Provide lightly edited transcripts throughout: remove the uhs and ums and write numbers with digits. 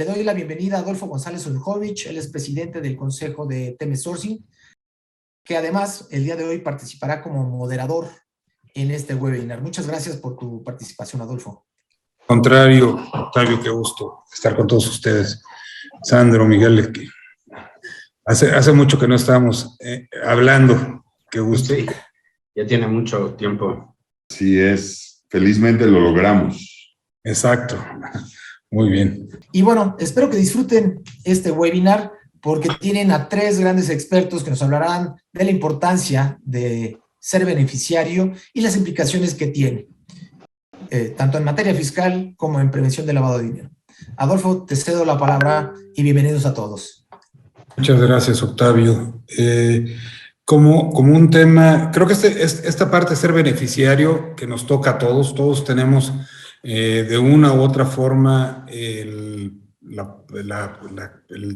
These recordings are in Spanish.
le doy la bienvenida a Adolfo González Oljovich, él es presidente del Consejo de TM Sourcing, que además el día de hoy participará como moderador en este webinar. Muchas gracias por tu participación, Adolfo. Contrario, Octavio, qué gusto estar con todos ustedes. Sandro, Miguel, que hace mucho que no estábamos hablando. Qué gusto. Sí, ya tiene mucho tiempo. Así es, felizmente lo logramos. Exacto, muy bien. Y bueno, espero que disfruten este webinar porque tienen a tres grandes expertos que nos hablarán de la importancia de ser beneficiario y las implicaciones que tiene, tanto en materia fiscal como en prevención de lavado de dinero. Adolfo, te cedo la palabra y bienvenidos a todos. Muchas gracias, Octavio. Como un tema, creo que esta parte de ser beneficiario que nos toca a todos tenemos de una u otra forma el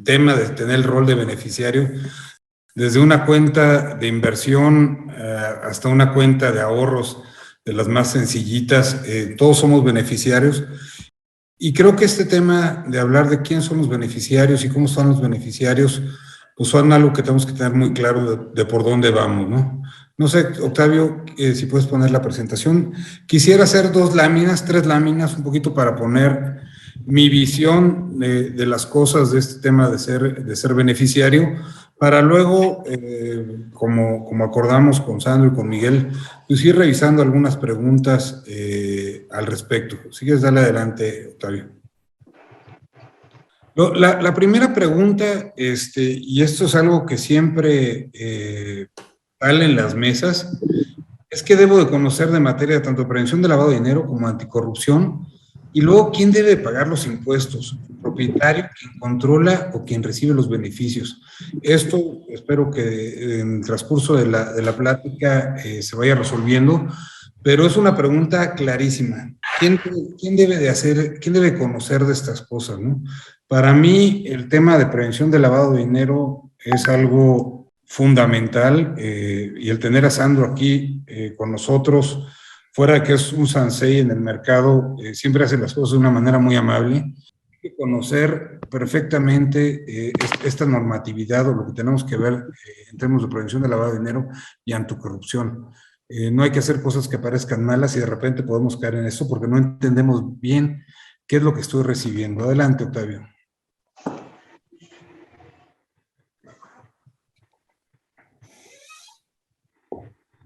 tema de tener el rol de beneficiario, desde una cuenta de inversión hasta una cuenta de ahorros de las más sencillitas, todos somos beneficiarios. Y creo que este tema de hablar de quién son los beneficiarios y cómo son los beneficiarios, pues son algo que tenemos que tener muy claro de por dónde vamos, ¿no? No sé, Octavio, si puedes poner la presentación. Quisiera hacer 2 láminas, 3 láminas, un poquito para poner mi visión de las cosas de este tema de ser beneficiario, para luego, como acordamos con Sandro y con Miguel, pues ir revisando algunas preguntas al respecto. Si quieres, dale adelante, Octavio. La primera pregunta, y esto es algo que siempre sale en las mesas, es qué debo de conocer de materia tanto de prevención de lavado de dinero como anticorrupción, y luego quién debe pagar los impuestos, el propietario, quien controla o quien recibe los beneficios. Esto espero que en el transcurso de la plática se vaya resolviendo, pero es una pregunta clarísima. ¿Quién debe conocer de estas cosas, ¿no? Para mí, el tema de prevención de lavado de dinero es algo fundamental, y el tener a Sandro aquí con nosotros, fuera de que es un sensei en el mercado, siempre hace las cosas de una manera muy amable. Hay que conocer perfectamente esta normatividad o lo que tenemos que ver en términos de prevención de lavado de dinero y anticorrupción. No hay que hacer cosas que parezcan malas y de repente podemos caer en eso porque no entendemos bien qué es lo que estoy recibiendo. Adelante, Octavio.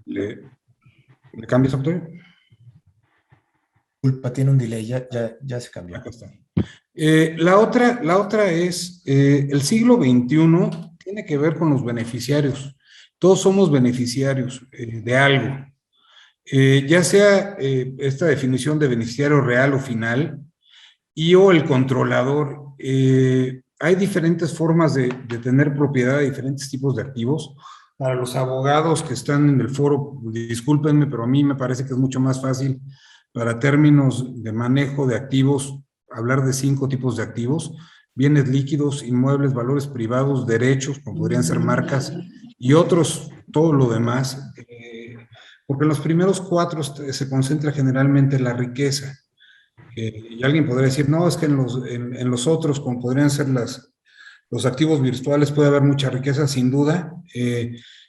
¿Le cambias, Octavio? Disculpa, tiene un delay, ya se cambió. Acá está. La otra es, el siglo XXI tiene que ver con los beneficiarios. Todos somos beneficiarios de algo. Ya sea esta definición de beneficiario real o final, y o el controlador. Hay diferentes formas de tener propiedad de diferentes tipos de activos. Para los abogados que están en el foro, discúlpenme, pero a mí me parece que es mucho más fácil para términos de manejo de activos, hablar de 5 tipos de activos: bienes líquidos, inmuebles, valores privados, derechos, como podrían ser marcas, y otros, todo lo demás, porque en los primeros 4 se concentra generalmente la riqueza. Y alguien podría decir, no, es que en los otros, como podrían ser los activos virtuales, puede haber mucha riqueza, sin duda.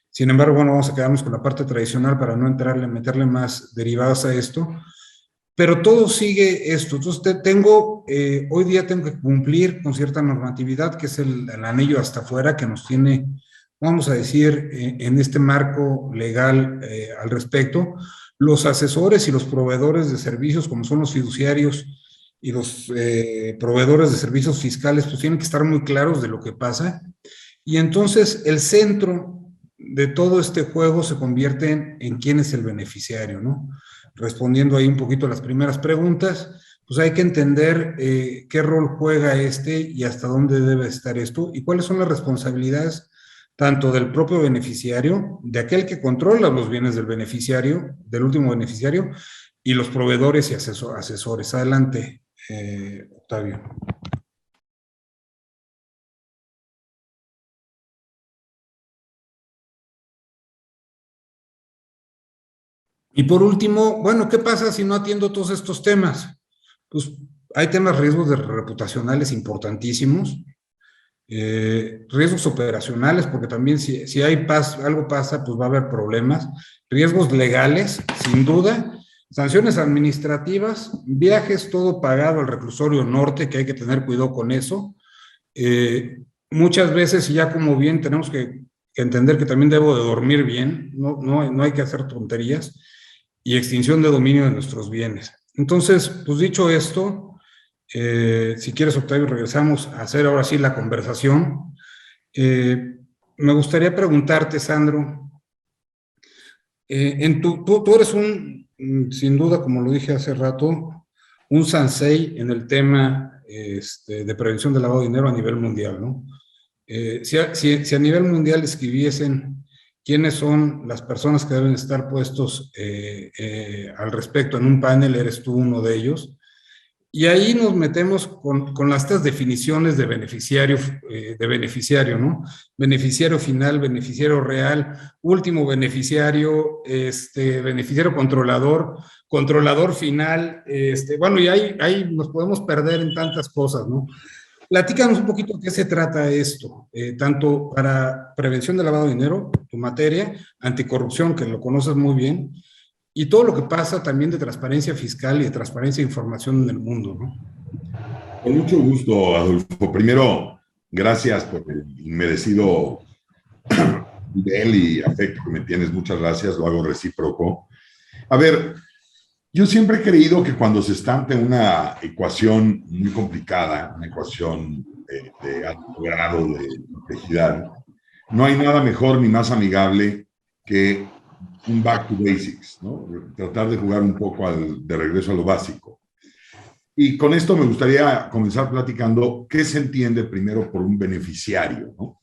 Sin embargo, bueno, vamos a quedarnos con la parte tradicional para no meterle más derivadas a esto. Pero todo sigue esto. Entonces, hoy día tengo que cumplir con cierta normatividad, que es el anillo hasta afuera, que nos tiene, vamos a decir, en este marco legal al respecto. Los asesores y los proveedores de servicios, como son los fiduciarios y los proveedores de servicios fiscales, pues tienen que estar muy claros de lo que pasa. Y entonces el centro de todo este juego se convierte en quién es el beneficiario, ¿no? Respondiendo ahí un poquito a las primeras preguntas, pues hay que entender qué rol juega y hasta dónde debe estar esto y cuáles son las responsabilidades tanto del propio beneficiario, de aquel que controla los bienes del beneficiario, del último beneficiario, y los proveedores y asesores. Adelante, Octavio. Y por último, bueno, ¿qué pasa si no atiendo todos estos temas? Pues hay temas riesgos reputacionales importantísimos, riesgos operacionales, porque también si hay algo pasa, pues va a haber problemas, riesgos legales, sin duda, sanciones administrativas, viajes, todo pagado al reclusorio norte, que hay que tener cuidado con eso. Muchas veces, y ya como bien, tenemos que entender que también debo de dormir bien, no hay que hacer tonterías, y extinción de dominio de nuestros bienes. Entonces, pues dicho esto, si quieres, Octavio, regresamos a hacer ahora sí la conversación. Me gustaría preguntarte, Sandro, tú eres sin duda, como lo dije hace rato, un sansei en el tema de prevención del lavado de dinero a nivel mundial, ¿no? Si a nivel mundial escribiesen quiénes son las personas que deben estar puestos al respecto en un panel, eres tú uno de ellos. Y ahí nos metemos con estas definiciones de beneficiario, ¿no? Beneficiario final, beneficiario real, último beneficiario, beneficiario controlador, controlador final, bueno, y ahí nos podemos perder en tantas cosas, ¿no? Platícanos un poquito de qué se trata esto, tanto para prevención de lavado de dinero, tu materia, anticorrupción, que lo conoces muy bien, y todo lo que pasa también de transparencia fiscal y de transparencia de información en el mundo, ¿no? Con mucho gusto, Adolfo. Primero, gracias por el inmerecido nivel y afecto que me tienes. Muchas gracias, lo hago recíproco. A ver, yo siempre he creído que cuando se está ante una ecuación muy complicada, una ecuación de alto grado de complejidad, no hay nada mejor ni más amigable que un back to basics, ¿no? Tratar de jugar un poco de regreso a lo básico. Y con esto me gustaría comenzar platicando qué se entiende primero por un beneficiario, ¿no?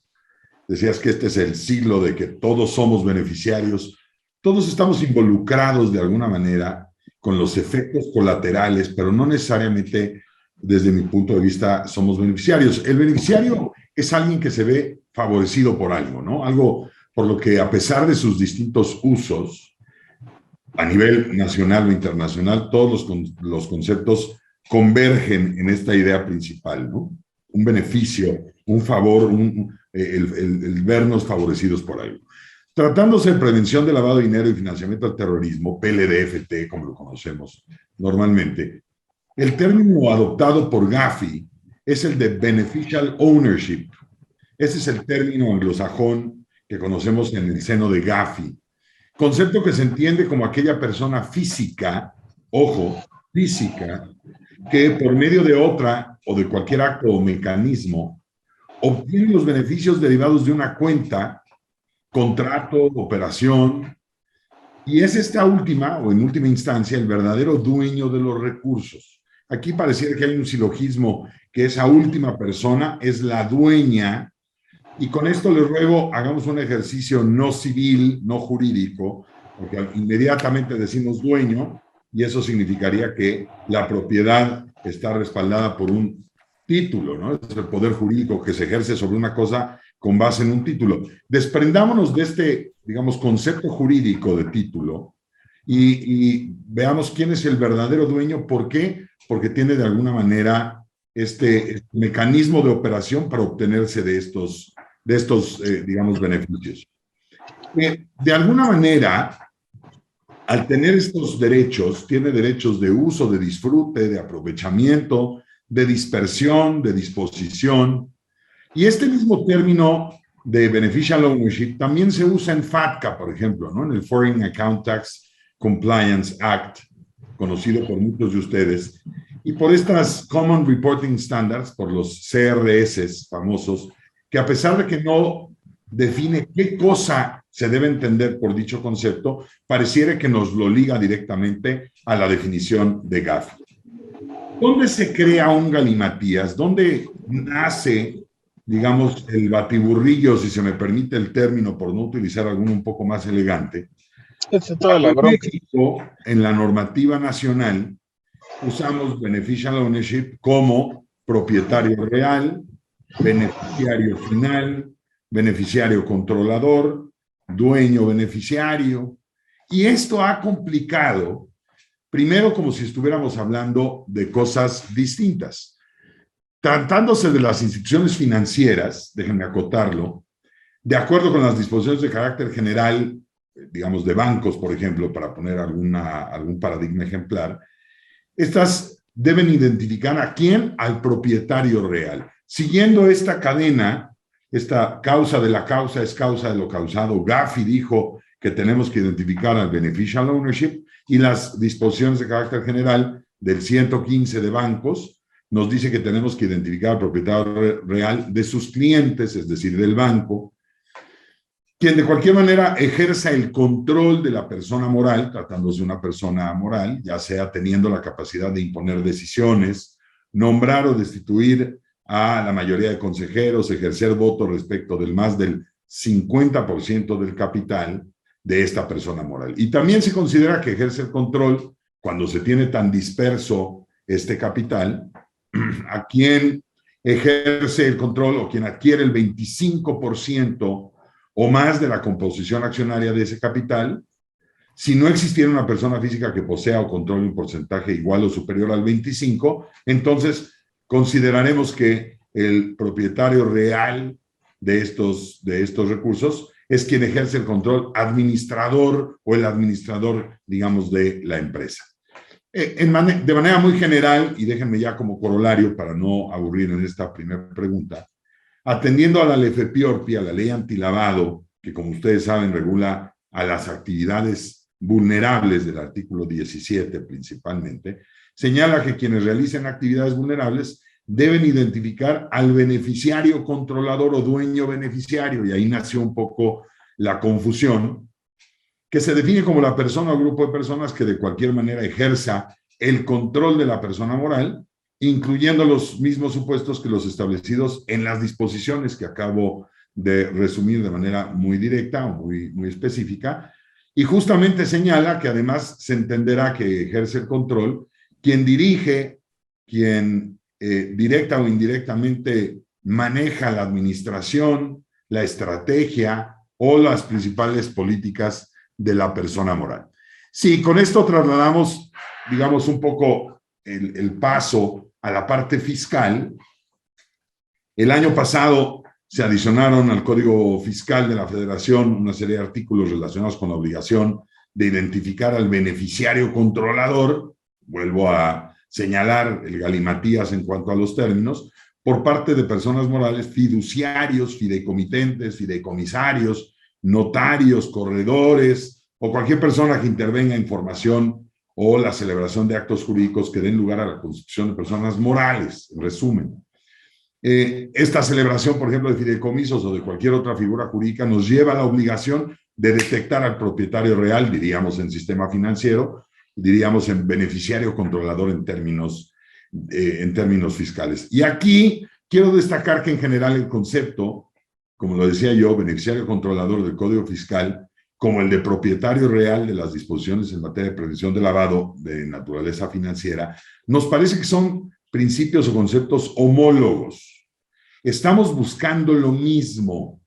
Decías que este es el siglo de que todos somos beneficiarios, todos estamos involucrados de alguna manera con los efectos colaterales, pero no necesariamente desde mi punto de vista somos beneficiarios. El beneficiario es alguien que se ve favorecido por algo, ¿no? Algo por lo que a pesar de sus distintos usos, a nivel nacional o internacional, todos los conceptos convergen en esta idea principal, ¿no? Un beneficio, un favor, el vernos favorecidos por algo. Tratándose de prevención de lavado de dinero y financiamiento al terrorismo, PLDFT, como lo conocemos normalmente, el término adoptado por Gafi es el de beneficial ownership. Ese es el término anglosajón que conocemos en el seno de Gafi. Concepto que se entiende como aquella persona física, ojo, física, que por medio de otra o de cualquier acto o mecanismo obtiene los beneficios derivados de una cuenta, contrato, operación, y es esta última, o en última instancia, el verdadero dueño de los recursos. Aquí pareciera que hay un silogismo, que esa última persona es la dueña, y con esto les ruego, hagamos un ejercicio no civil, no jurídico, porque inmediatamente decimos dueño, y eso significaría que la propiedad está respaldada por un título, ¿no? Es el poder jurídico que se ejerce sobre una cosa con base en un título. Desprendámonos de este, digamos, concepto jurídico de título y veamos quién es el verdadero dueño. ¿Por qué? Porque tiene de alguna manera este mecanismo de operación para obtenerse de estos digamos, beneficios. De alguna manera, al tener estos derechos, tiene derechos de uso, de disfrute, de aprovechamiento, de dispersión, de disposición. Y este mismo término de beneficial ownership también se usa en FATCA, por ejemplo, ¿no? En el Foreign Account Tax Compliance Act, conocido por muchos de ustedes, y por estas Common Reporting Standards, por los CRS famosos, que a pesar de que no define qué cosa se debe entender por dicho concepto, pareciera que nos lo liga directamente a la definición de Gafi. ¿Dónde se crea un galimatías? ¿Dónde nace, digamos, el batiburrillo, si se me permite el término, por no utilizar alguno un poco más elegante? En México, en la normativa nacional, usamos beneficial ownership como propietario real, beneficiario final, beneficiario controlador, dueño beneficiario. Y esto ha complicado primero como si estuviéramos hablando de cosas distintas. Tratándose de las instituciones financieras, déjenme acotarlo, de acuerdo con las disposiciones de carácter general, digamos de bancos, por ejemplo, para poner algún paradigma ejemplar, estas deben identificar a quién, al propietario real. Siguiendo esta cadena, esta causa de la causa es causa de lo causado, Gaffey dijo que tenemos que identificar al beneficial ownership, y las disposiciones de carácter general del 115 de bancos nos dice que tenemos que identificar al propietario real de sus clientes, es decir, del banco, quien de cualquier manera ejerza el control de la persona moral, tratándose de una persona moral, ya sea teniendo la capacidad de imponer decisiones, nombrar o destituir a la mayoría de consejeros, ejercer voto respecto del más del 50% del capital de esta persona moral. Y también se considera que ejerce el control cuando se tiene tan disperso este capital, a quien ejerce el control o quien adquiere el 25% o más de la composición accionaria de ese capital, si no existiera una persona física que posea o controle un porcentaje igual o superior al 25%, entonces consideraremos que el propietario real de estos recursos es quien ejerce el control administrador o el administrador, digamos, de la empresa. De manera muy general, y déjenme ya como corolario para no aburrir en esta primera pregunta, atendiendo a la LFPORPI, a la ley antilavado, que como ustedes saben regula a las actividades vulnerables del artículo 17 principalmente, señala que quienes realicen actividades vulnerables deben identificar al beneficiario controlador o dueño beneficiario, y ahí nació un poco la confusión, que se define como la persona o grupo de personas que de cualquier manera ejerza el control de la persona moral, incluyendo los mismos supuestos que los establecidos en las disposiciones que acabo de resumir de manera muy directa o muy específica, y justamente señala que además se entenderá que ejerce el control quien dirige, quien directa o indirectamente maneja la administración, la estrategia o las principales políticas de la persona moral. Sí, con esto trasladamos, digamos, un poco el paso a la parte fiscal. El año pasado se adicionaron al Código Fiscal de la Federación una serie de artículos relacionados con la obligación de identificar al beneficiario controlador, vuelvo a señalar el galimatías en cuanto a los términos, por parte de personas morales, fiduciarios, fideicomitentes, fideicomisarios, notarios, corredores o cualquier persona que intervenga en formación o la celebración de actos jurídicos que den lugar a la constitución de personas morales, en resumen. Esta celebración, por ejemplo, de fideicomisos o de cualquier otra figura jurídica nos lleva a la obligación de detectar al propietario real, diríamos en sistema financiero, diríamos en beneficiario controlador en términos fiscales. Y aquí quiero destacar que en general el concepto, como lo decía yo, beneficiario controlador del Código Fiscal, como el de propietario real de las disposiciones en materia de prevención de lavado de naturaleza financiera, nos parece que son principios o conceptos homólogos. Estamos buscando lo mismo.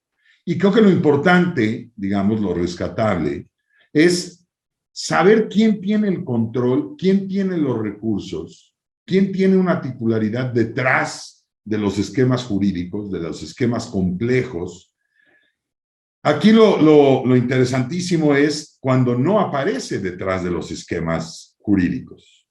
Y creo que lo importante, digamos, lo rescatable, es saber quién tiene el control, quién tiene los recursos, quién tiene una titularidad detrás de los esquemas jurídicos, de los esquemas complejos. Aquí lo interesantísimo es cuando no aparece detrás de los esquemas jurídicos.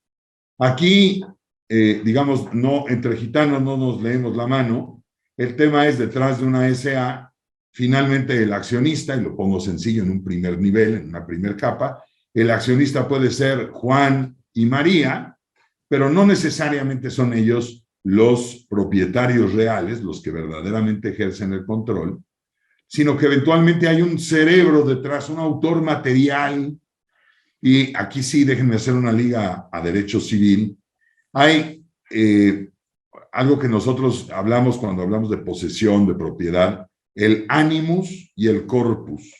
Aquí, digamos, no, entre gitanos no nos leemos la mano, el tema es detrás de una SA, finalmente el accionista, y lo pongo sencillo en un primer nivel, en una primer capa, el accionista puede ser Juan y María, pero no necesariamente son ellos los propietarios reales, los que verdaderamente ejercen el control, sino que eventualmente hay un cerebro detrás, un autor material, y aquí sí, déjenme hacer una liga a derecho civil. Hay algo que nosotros hablamos cuando hablamos de posesión, de propiedad, el animus y el corpus.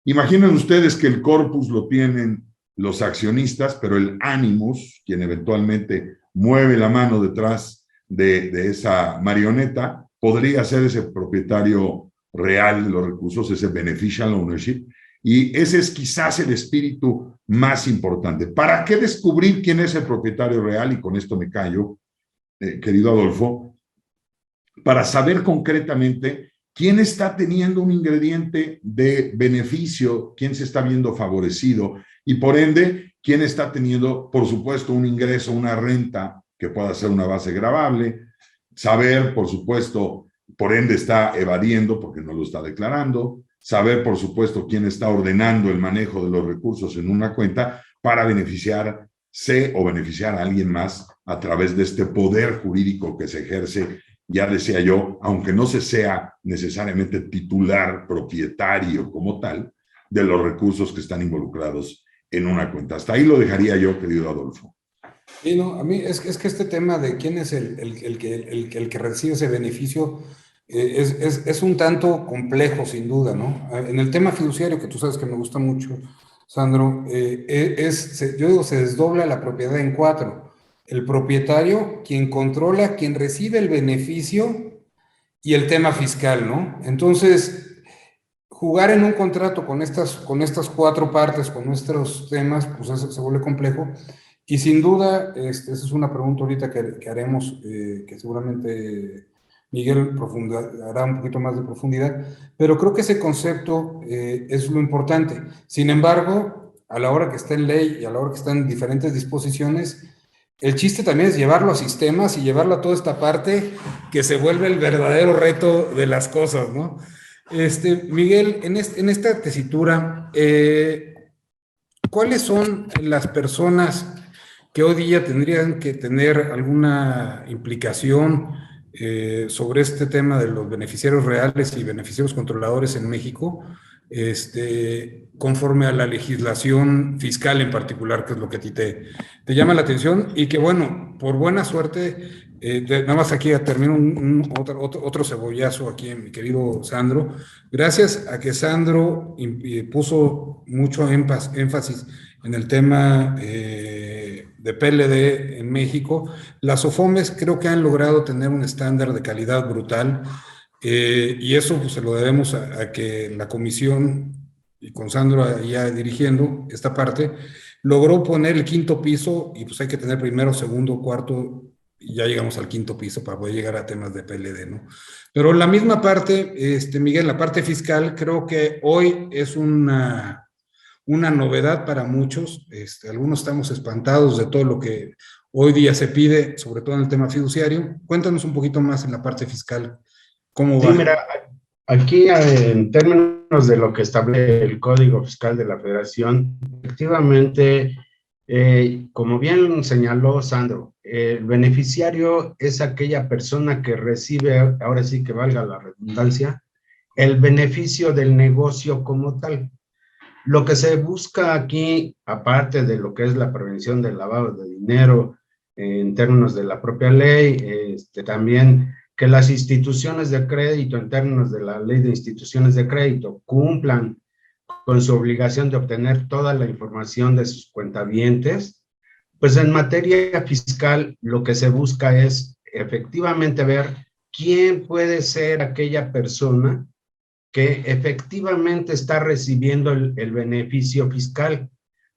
Imaginen ustedes que el corpus lo tienen los accionistas, pero el animus, quien eventualmente mueve la mano detrás de esa marioneta, podría ser ese propietario real de los recursos, ese beneficial ownership, Y ese es quizás el espíritu más importante. ¿Para qué descubrir quién es el propietario real? Y con esto me callo, querido Adolfo, para saber concretamente quién está teniendo un ingrediente de beneficio, quién se está viendo favorecido y por ende, quién está teniendo, por supuesto, un ingreso, una renta que pueda ser una base gravable, saber, por supuesto, por ende está evadiendo porque no lo está declarando, saber, por supuesto, quién está ordenando el manejo de los recursos en una cuenta para beneficiarse o beneficiar a alguien más a través de este poder jurídico que se ejerce, ya decía yo, aunque no se sea necesariamente titular, propietario como tal, de los recursos que están involucrados en una cuenta. Hasta ahí lo dejaría yo, querido Adolfo. Sí, no, a mí es que este tema de quién es el que recibe ese beneficio es un tanto complejo, sin duda, ¿no? En el tema fiduciario, que tú sabes que me gusta mucho, Sandro, yo digo, se desdobla la propiedad en cuatro. El propietario, quien controla, quien recibe el beneficio y el tema fiscal, ¿no? Entonces, jugar en un contrato con estas cuatro partes, con nuestros temas, pues eso se vuelve complejo. Y sin duda, esa es una pregunta ahorita que haremos, que seguramente Miguel hará un poquito más de profundidad, pero creo que ese concepto es lo importante. Sin embargo, a la hora que está en ley y a la hora que están en diferentes disposiciones, el chiste también es llevarlo a sistemas y llevarlo a toda esta parte que se vuelve el verdadero reto de las cosas, ¿no? Miguel, en esta tesitura, ¿cuáles son las personas que hoy día tendrían que tener alguna implicación sobre este tema de los beneficiarios reales y beneficiarios controladores en México, conforme a la legislación fiscal en particular, que es lo que a ti te llama la atención? Y que, bueno, por buena suerte, nada más aquí termino otro cebollazo aquí, mi querido Sandro. Gracias a que Sandro puso mucho énfasis en el tema de PLD en México, las OFOMES creo que han logrado tener un estándar de calidad brutal, y eso pues, se lo debemos a que la comisión, y con Sandro ya dirigiendo esta parte, logró poner el quinto piso, y pues hay que tener primero, segundo, cuarto, y ya llegamos al quinto piso para poder llegar a temas de PLD, ¿no? Pero la misma parte, Miguel, la parte fiscal, creo que hoy es una novedad para muchos. Algunos estamos espantados de todo lo que hoy día se pide, sobre todo en el tema fiduciario. Cuéntanos un poquito más en la parte fiscal, ¿cómo va? Sí, mira, aquí en términos de lo que establece el Código Fiscal de la Federación, efectivamente, como bien señaló Sandro, el beneficiario es aquella persona que recibe, ahora sí que valga la redundancia, el beneficio del negocio como tal. Lo que se busca aquí, aparte de lo que es la prevención del lavado de dinero, en términos de la propia ley, también que las instituciones de crédito, en términos de la ley de instituciones de crédito, cumplan con su obligación de obtener toda la información de sus cuentavientes, pues en materia fiscal lo que se busca es efectivamente ver quién puede ser aquella persona que efectivamente está recibiendo el beneficio fiscal.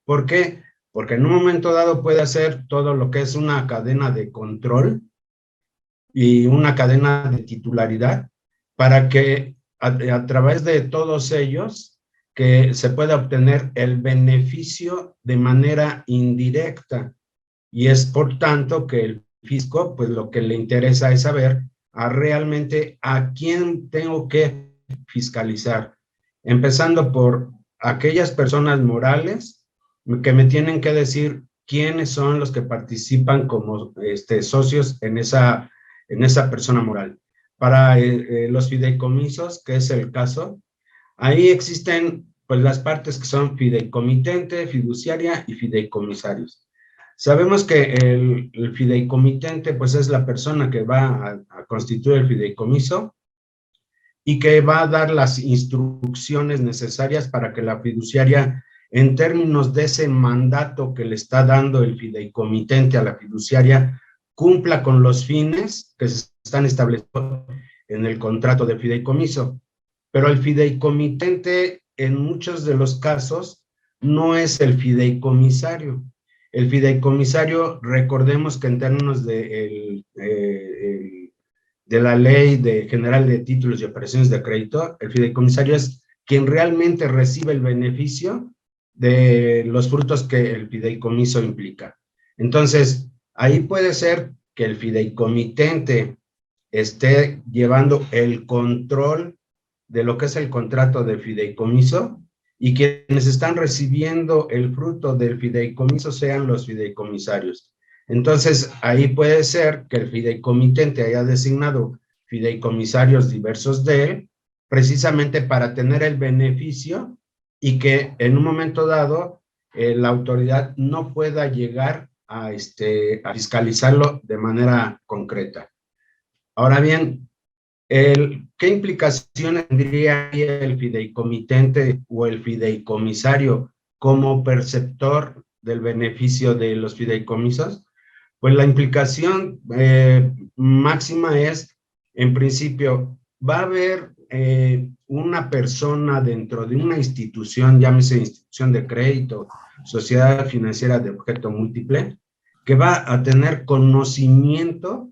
¿Por qué? Porque en un momento dado puede hacer todo lo que es una cadena de control y una cadena de titularidad para que a través de todos ellos que se pueda obtener el beneficio de manera indirecta. Y es por tanto que el fisco, pues lo que le interesa es saber realmente a quién tengo que fiscalizar, empezando por aquellas personas morales que me tienen que decir quiénes son los que participan como socios en esa persona moral. Para los fideicomisos, que es el caso, ahí existen pues las partes que son fideicomitente, fiduciaria y fideicomisarios. Sabemos que el fideicomitente pues es la persona que va a constituir el fideicomiso y que va a dar las instrucciones necesarias para que la fiduciaria, en términos de ese mandato que le está dando el fideicomitente a la fiduciaria, cumpla con los fines que se están establecidos en el contrato de fideicomiso. Pero el fideicomitente en muchos de los casos no es el fideicomisario. El fideicomisario, recordemos que en términos de la Ley General de Títulos y Operaciones de Crédito, el fideicomisario es quien realmente recibe el beneficio de los frutos que el fideicomiso implica. Entonces, ahí puede ser que el fideicomitente esté llevando el control de lo que es el contrato de fideicomiso, y quienes están recibiendo el fruto del fideicomiso sean los fideicomisarios. Entonces, ahí puede ser que el fideicomitente haya designado fideicomisarios diversos de él, precisamente para tener el beneficio y que en un momento dado la autoridad no pueda llegar a fiscalizarlo de manera concreta. Ahora bien, ¿qué implicaciones tendría el fideicomitente o el fideicomisario como perceptor del beneficio de los fideicomisos? Pues la implicación máxima es, en principio, va a haber una persona dentro de una institución, llámese institución de crédito, sociedad financiera de objeto múltiple, que va a tener conocimiento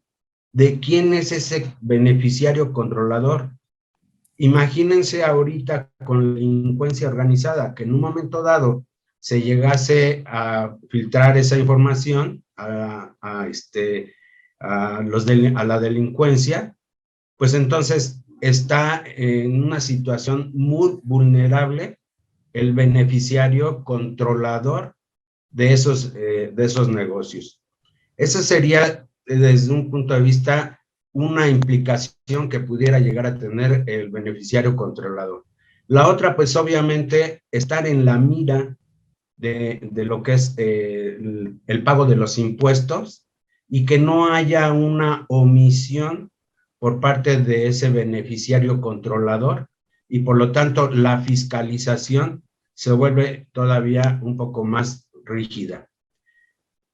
de quién es ese beneficiario controlador. Imagínense ahorita con la delincuencia organizada, que en un momento dado se llegase a filtrar esa información a la delincuencia, pues entonces está en una situación muy vulnerable el beneficiario controlador de esos negocios. Esa sería, desde un punto de vista, una implicación que pudiera llegar a tener el beneficiario controlador. La otra, pues obviamente, estar en la mira de lo que es el pago de los impuestos y que no haya una omisión por parte de ese beneficiario controlador, y por lo tanto la fiscalización se vuelve todavía un poco más rígida.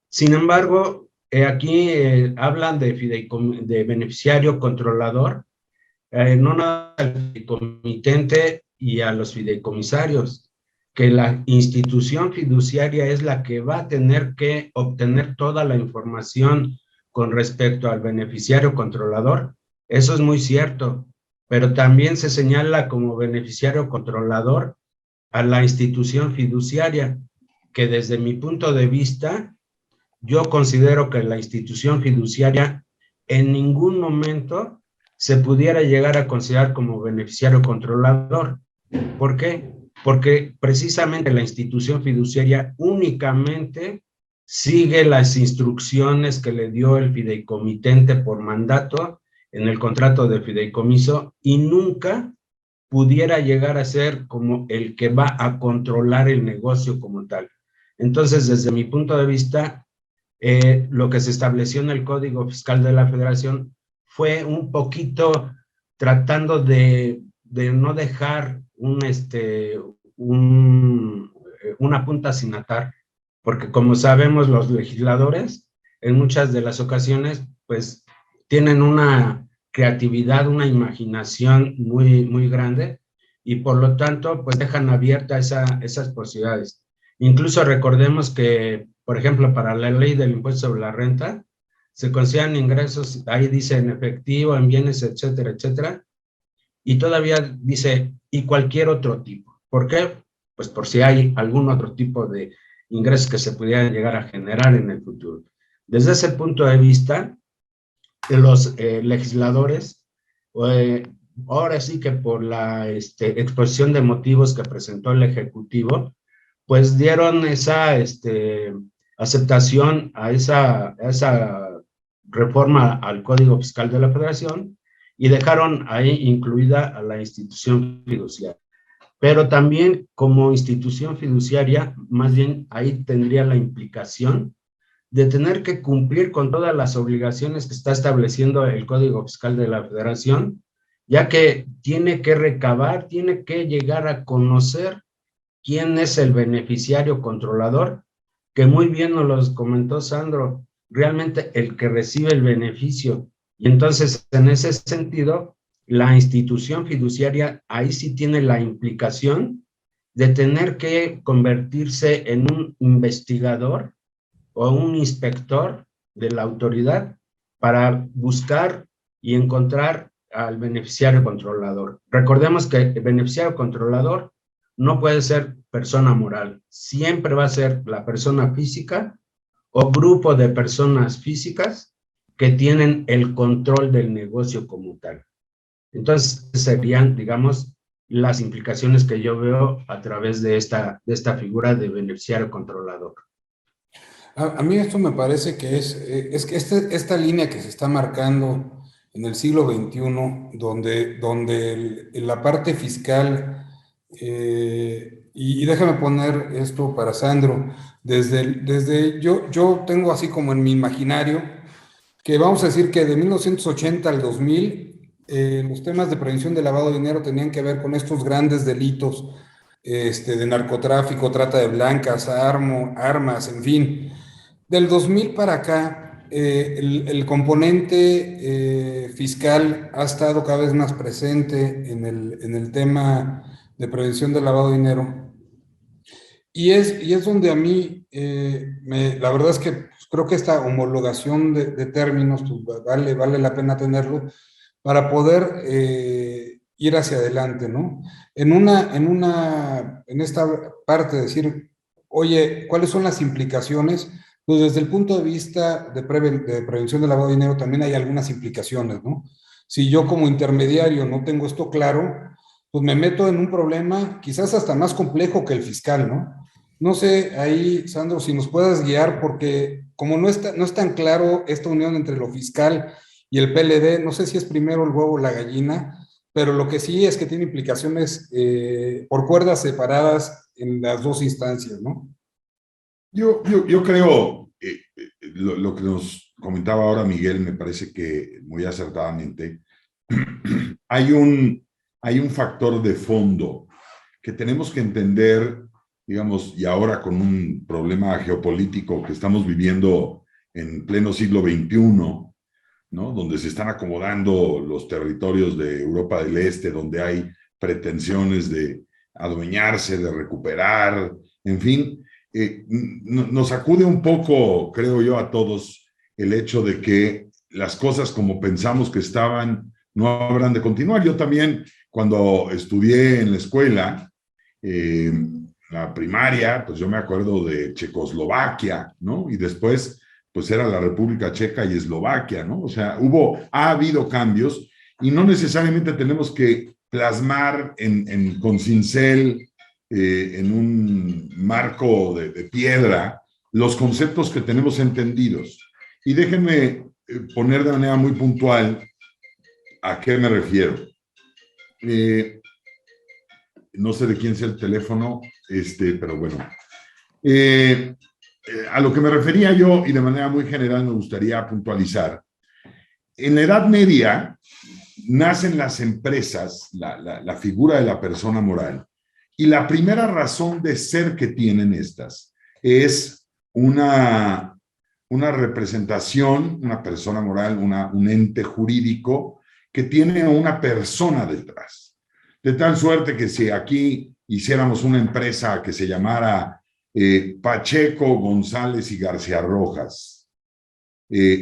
Sin embargo, aquí hablan de beneficiario controlador, no nada al fideicomitente y a los fideicomisarios, que la institución fiduciaria es la que va a tener que obtener toda la información con respecto al beneficiario controlador. Eso es muy cierto, pero también se señala como beneficiario controlador a la institución fiduciaria, que desde mi punto de vista, yo considero que la institución fiduciaria en ningún momento se pudiera llegar a considerar como beneficiario controlador. ¿Por qué? Porque precisamente la institución fiduciaria únicamente sigue las instrucciones que le dio el fideicomitente por mandato en el contrato de fideicomiso, y nunca pudiera llegar a ser como el que va a controlar el negocio como tal. Entonces, desde mi punto de vista, lo que se estableció en el Código Fiscal de la Federación fue un poquito tratando de no dejar una punta sin atar, porque como sabemos, los legisladores en muchas de las ocasiones pues tienen una creatividad, una imaginación muy, muy grande, y por lo tanto pues dejan abiertas esas posibilidades. Incluso recordemos que, por ejemplo, para la ley del impuesto sobre la renta, se consideran ingresos, ahí dice en efectivo, en bienes, etcétera, etcétera, y todavía dice, y cualquier otro tipo. ¿Por qué? Pues por si hay algún otro tipo de ingresos que se pudieran llegar a generar en el futuro. Desde ese punto de vista, los legisladores, ahora sí que por la exposición de motivos que presentó el Ejecutivo, pues dieron esa aceptación a esa reforma al Código Fiscal de la Federación, y dejaron ahí incluida a la institución fiduciaria. Pero también como institución fiduciaria, más bien ahí tendría la implicación de tener que cumplir con todas las obligaciones que está estableciendo el Código Fiscal de la Federación, ya que tiene que recabar, tiene que llegar a conocer quién es el beneficiario controlador, que muy bien nos lo comentó Sandro, realmente el que recibe el beneficio. Y entonces, en ese sentido, la institución fiduciaria ahí sí tiene la implicación de tener que convertirse en un investigador o un inspector de la autoridad para buscar y encontrar al beneficiario controlador. Recordemos que el beneficiario controlador no puede ser persona moral, siempre va a ser la persona física o grupo de personas físicas que tienen el control del negocio como tal. Entonces, serían, digamos, las implicaciones que yo veo a través de esta figura de beneficiario controlador. A mí esto me parece que es que esta línea que se está marcando en el siglo XXI, donde la parte fiscal, y déjame poner esto para Sandro, yo tengo así como en mi imaginario, que vamos a decir que de 1980 al 2000, los temas de prevención de lavado de dinero tenían que ver con estos grandes delitos de narcotráfico, trata de blancas, armas, en fin. Del 2000 para acá, el componente fiscal ha estado cada vez más presente en el tema de prevención del lavado de dinero. Y es donde a mí, la verdad es que pues, creo que esta homologación de términos pues, vale la pena tenerlo para poder ir hacia adelante, ¿no? En esta parte de decir, oye, ¿cuáles son las implicaciones? Pues desde el punto de vista de prevención del lavado de dinero también hay algunas implicaciones, ¿no? Si yo como intermediario no tengo esto claro, pues me meto en un problema quizás hasta más complejo que el fiscal, ¿no? No sé, ahí, Sandro, si nos puedas guiar, porque como no es tan claro esta unión entre lo fiscal y el PLD, no sé si es primero el huevo o la gallina, pero lo que sí es que tiene implicaciones por cuerdas separadas en las dos instancias, ¿no? Yo creo, lo que nos comentaba ahora Miguel, me parece que muy acertadamente, hay un factor de fondo que tenemos que entender, digamos, y ahora con un problema geopolítico que estamos viviendo en pleno siglo XXI, ¿no? Donde se están acomodando los territorios de Europa del Este, donde hay pretensiones de adueñarse, de recuperar, en fin, nos acude un poco, creo yo, a todos el hecho de que las cosas como pensamos que estaban no habrán de continuar. Yo también, cuando estudié en la escuela, la primaria, pues yo me acuerdo de Checoslovaquia, ¿no? Y después pues era la República Checa y Eslovaquia, ¿no? O sea, ha habido cambios y no necesariamente tenemos que plasmar con cincel, en un marco de piedra, los conceptos que tenemos entendidos. Y déjenme poner de manera muy puntual a qué me refiero. No sé de quién sea el teléfono, pero bueno. A lo que me refería yo, y de manera muy general me gustaría puntualizar, en la Edad Media nacen las empresas, la figura de la persona moral, y la primera razón de ser que tienen estas es una representación, una persona moral, un ente jurídico que tiene una persona detrás. De tal suerte que si aquí hiciéramos una empresa que se llamara Pacheco, González y García Rojas,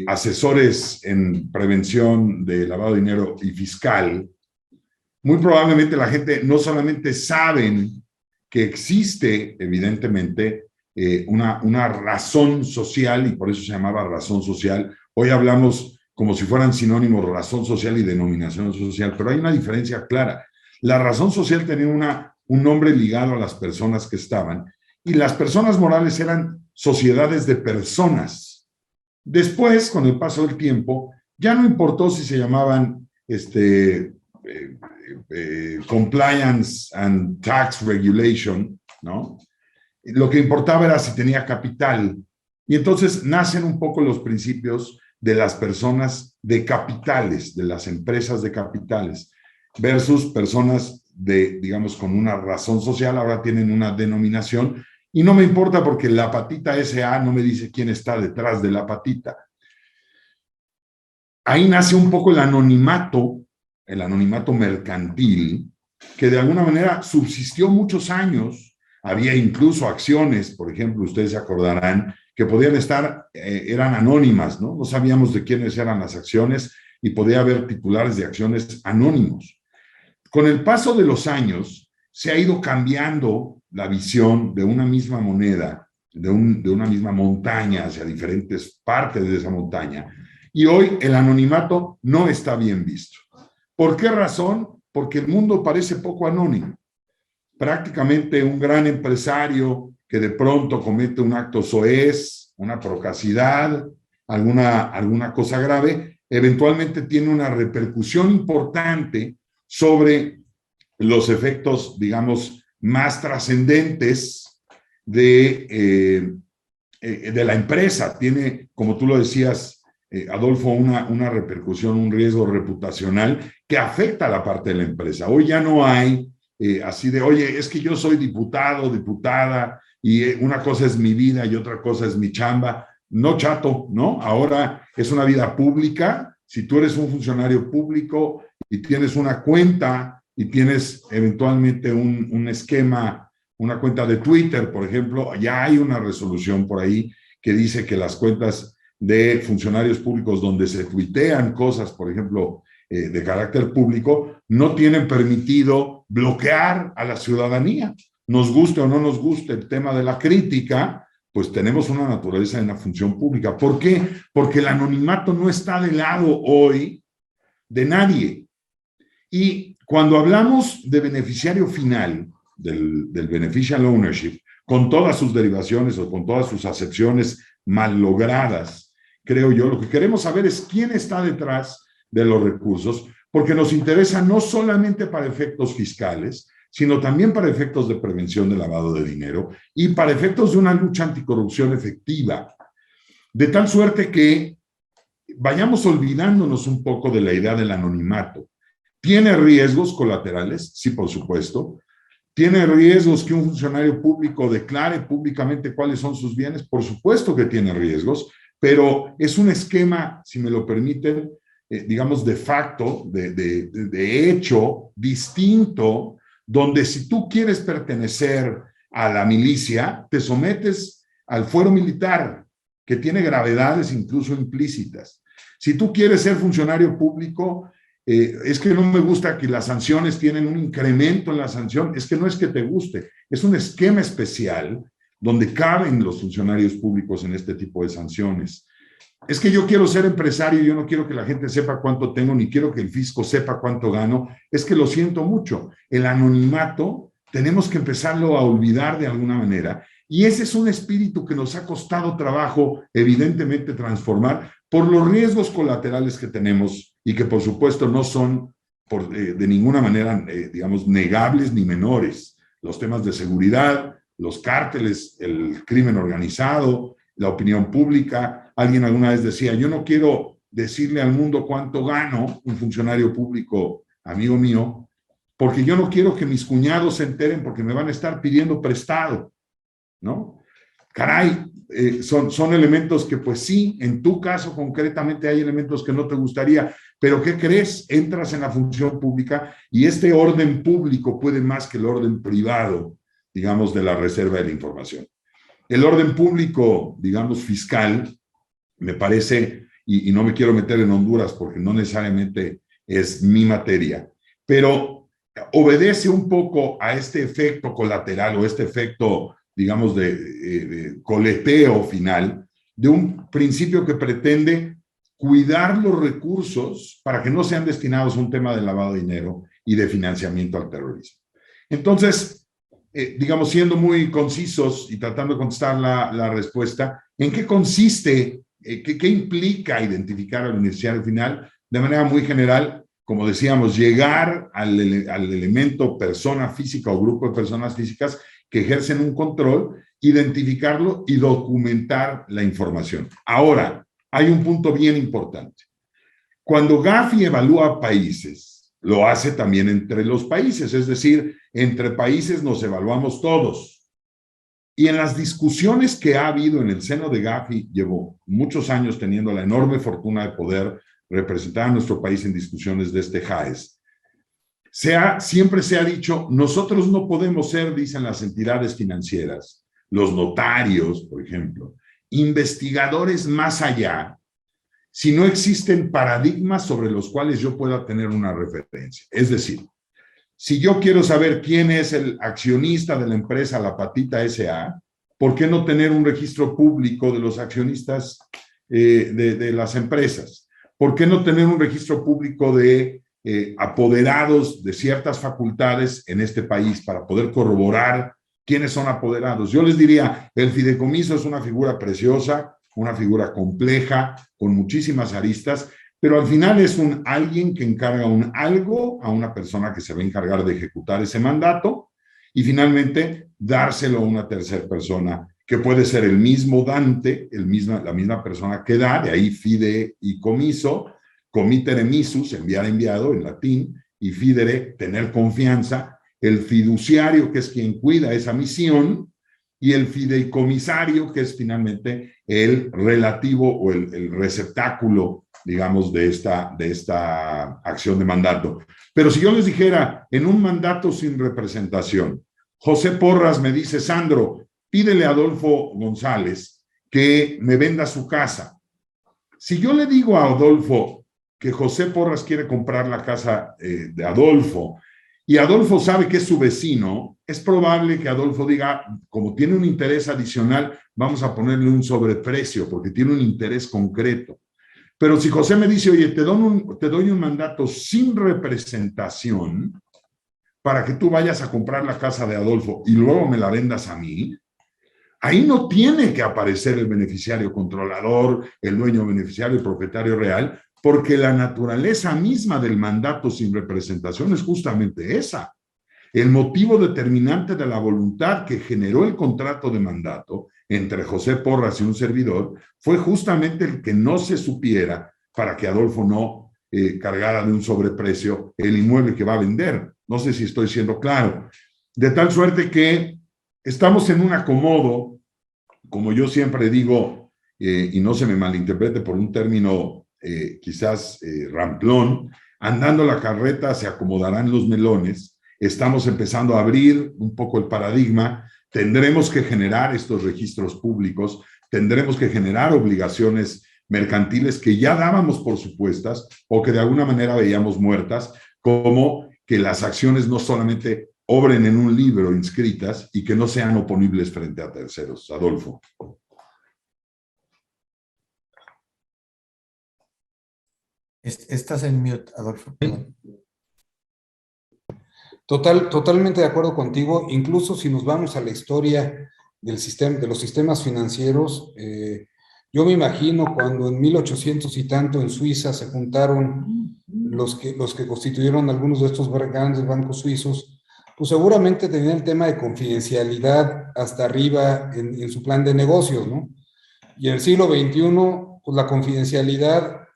asesores en prevención de lavado de dinero y fiscal, muy probablemente la gente no solamente saben que existe, evidentemente, una razón social, y por eso se llamaba razón social. Hoy hablamos como si fueran sinónimos razón social y denominación social, pero hay una diferencia clara. La razón social tenía un nombre ligado a las personas que estaban, y las personas morales eran sociedades de personas. Después, con el paso del tiempo, ya no importó si se llamaban compliance and tax regulation, ¿no? Lo que importaba era si tenía capital. Y entonces nacen un poco los principios de las personas de capitales, de las empresas de capitales, versus personas digamos, con una razón social, ahora tienen una denominación, y no me importa porque la patita SA no me dice quién está detrás de la patita. Ahí nace un poco el anonimato mercantil, que de alguna manera subsistió muchos años. Había incluso acciones, por ejemplo, ustedes se acordarán, que podían estar, eran anónimas, ¿no? No sabíamos de quiénes eran las acciones y podía haber titulares de acciones anónimos. Con el paso de los años, se ha ido cambiando la visión de una misma moneda, de una misma montaña hacia diferentes partes de esa montaña. Y hoy el anonimato no está bien visto. ¿Por qué razón? Porque el mundo parece poco anónimo. Prácticamente un gran empresario que de pronto comete un acto soez, una procacidad, alguna cosa grave, eventualmente tiene una repercusión importante sobre los efectos, digamos, más trascendentes de la empresa. Tiene, como tú lo decías, Adolfo, una repercusión, un riesgo reputacional que afecta a la parte de la empresa. Hoy ya no hay así de, oye, es que yo soy diputado, diputada, y una cosa es mi vida y otra cosa es mi chamba. No, chato, ¿no? Ahora es una vida pública. Si tú eres un funcionario público y tienes una cuenta y tienes eventualmente un esquema, una cuenta de Twitter, por ejemplo, ya hay una resolución por ahí que dice que las cuentas de funcionarios públicos donde se tuitean cosas, por ejemplo, de carácter público, no tienen permitido bloquear a la ciudadanía. Nos guste o no nos guste el tema de la crítica, pues tenemos una naturaleza en la función pública. ¿Por qué? Porque el anonimato no está del lado hoy de nadie. Y cuando hablamos de beneficiario final, del beneficial ownership, con todas sus derivaciones o con todas sus acepciones mal logradas, creo yo, lo que queremos saber es quién está detrás de los recursos, porque nos interesa no solamente para efectos fiscales, sino también para efectos de prevención de lavado de dinero y para efectos de una lucha anticorrupción efectiva. De tal suerte que vayamos olvidándonos un poco de la idea del anonimato. ¿Tiene riesgos colaterales? Sí, por supuesto. ¿Tiene riesgos que un funcionario público declare públicamente cuáles son sus bienes? Por supuesto que tiene riesgos, pero es un esquema, si me lo permiten, digamos de facto, de hecho, distinto, donde si tú quieres pertenecer a la milicia, te sometes al fuero militar, que tiene gravedades incluso implícitas. Si tú quieres ser funcionario público, es que no me gusta que las sanciones tienen un incremento en la sanción, es que no es que te guste, es un esquema especial donde caben los funcionarios públicos en este tipo de sanciones. Es que yo quiero ser empresario, yo no quiero que la gente sepa cuánto tengo, ni quiero que el fisco sepa cuánto gano, es que lo siento mucho. El anonimato tenemos que empezarlo a olvidar de alguna manera, y ese es un espíritu que nos ha costado trabajo, evidentemente, transformar por los riesgos colaterales que tenemos y que, por supuesto, no son de ninguna manera, digamos, negables ni menores. Los temas de seguridad, los cárteles, el crimen organizado, la opinión pública. Alguien alguna vez decía, yo no quiero decirle al mundo cuánto gano, un funcionario público, amigo mío, porque yo no quiero que mis cuñados se enteren porque me van a estar pidiendo prestado, ¿no? Caray, son elementos que pues sí, en tu caso concretamente hay elementos que no te gustaría, pero ¿qué crees? Entras en la función pública y este orden público puede más que el orden privado, digamos, de la reserva de la información. El orden público, digamos, fiscal, me parece, y no me quiero meter en Honduras porque no necesariamente es mi materia, pero obedece un poco a este efecto colateral o este efecto, digamos, de coleteo final, de un principio que pretende cuidar los recursos para que no sean destinados a un tema de lavado de dinero y de financiamiento al terrorismo. Entonces, digamos, siendo muy concisos y tratando de contestar la respuesta, ¿en qué consiste, qué implica identificar al beneficiario final? De manera muy general, como decíamos, llegar al elemento persona física o grupo de personas físicas que ejercen un control, identificarlo y documentar la información. Ahora, hay un punto bien importante. Cuando Gafi evalúa países, lo hace también entre los países, es decir, entre países nos evaluamos todos. Y en las discusiones que ha habido en el seno de Gafi, llevo muchos años teniendo la enorme fortuna de poder representar a nuestro país en discusiones de este JAES. Siempre se ha dicho, nosotros no podemos ser, dicen las entidades financieras, los notarios, por ejemplo, investigadores más allá, si no existen paradigmas sobre los cuales yo pueda tener una referencia. Es decir, si yo quiero saber quién es el accionista de la empresa La Patita S.A., ¿por qué no tener un registro público de los accionistas de las empresas? ¿Por qué no tener un registro público de apoderados de ciertas facultades en este país para poder corroborar quiénes son apoderados? Yo les diría, el fideicomiso es una figura preciosa, una figura compleja, con muchísimas aristas, pero al final es alguien que encarga un algo a una persona que se va a encargar de ejecutar ese mandato y finalmente dárselo a una tercera persona, que puede ser el mismo dante, la misma persona que da, de ahí fideicomiso, comitere missus, enviar enviado en latín, y fidere, tener confianza, el fiduciario, que es quien cuida esa misión, y el fideicomisario, que es finalmente el relativo o el receptáculo, digamos, de esta acción de mandato. Pero si yo les dijera, en un mandato sin representación, José Porras me dice, Sandro, pídele a Adolfo González que me venda su casa. Si yo le digo a Adolfo que José Porras quiere comprar la casa de Adolfo, y Adolfo sabe que es su vecino, es probable que Adolfo diga, como tiene un interés adicional, vamos a ponerle un sobreprecio, porque tiene un interés concreto. Pero si José me dice, oye, te doy un mandato sin representación para que tú vayas a comprar la casa de Adolfo y luego me la vendas a mí, ahí no tiene que aparecer el beneficiario controlador, el dueño beneficiario, el propietario real, porque la naturaleza misma del mandato sin representación es justamente esa. El motivo determinante de la voluntad que generó el contrato de mandato entre José Porras y un servidor fue justamente el que no se supiera para que Adolfo no cargara de un sobreprecio el inmueble que va a vender. No sé si estoy siendo claro. De tal suerte que estamos en un acomodo, como yo siempre digo, y no se me malinterprete por un término quizás ramplón, andando la carreta se acomodarán los melones. Estamos empezando a abrir un poco el paradigma, tendremos que generar estos registros públicos, tendremos que generar obligaciones mercantiles que ya dábamos por supuestas o que de alguna manera veíamos muertas, como que las acciones no solamente obren en un libro inscritas y que no sean oponibles frente a terceros. Adolfo. Estás en mute, Adolfo. Totalmente de acuerdo contigo. Incluso si nos vamos a la historia del sistema, de los sistemas financieros, yo me imagino cuando en 1800 y tanto en Suiza se juntaron los que constituyeron algunos de estos grandes bancos suizos, pues seguramente tenían el tema de confidencialidad hasta arriba en su plan de negocios, ¿no? Y en el siglo XXI, pues la confidencialidad,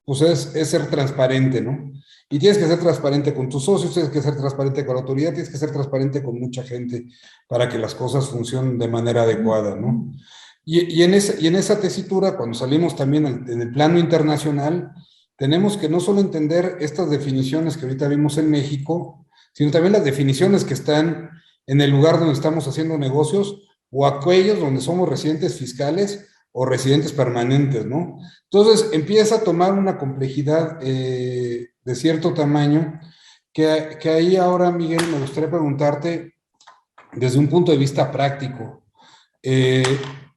pues es ser transparente, ¿no? Y tienes que ser transparente con tus socios, tienes que ser transparente con la autoridad, tienes que ser transparente con mucha gente para que las cosas funcionen de manera adecuada, ¿no? Y en esa tesitura, cuando salimos también en el plano internacional, tenemos que no solo entender estas definiciones que ahorita vimos en México, sino también las definiciones que están en el lugar donde estamos haciendo negocios o aquellos donde somos residentes fiscales o residentes permanentes, ¿no? Entonces empieza a tomar una complejidad de cierto tamaño que ahí ahora, Miguel, me gustaría preguntarte desde un punto de vista práctico,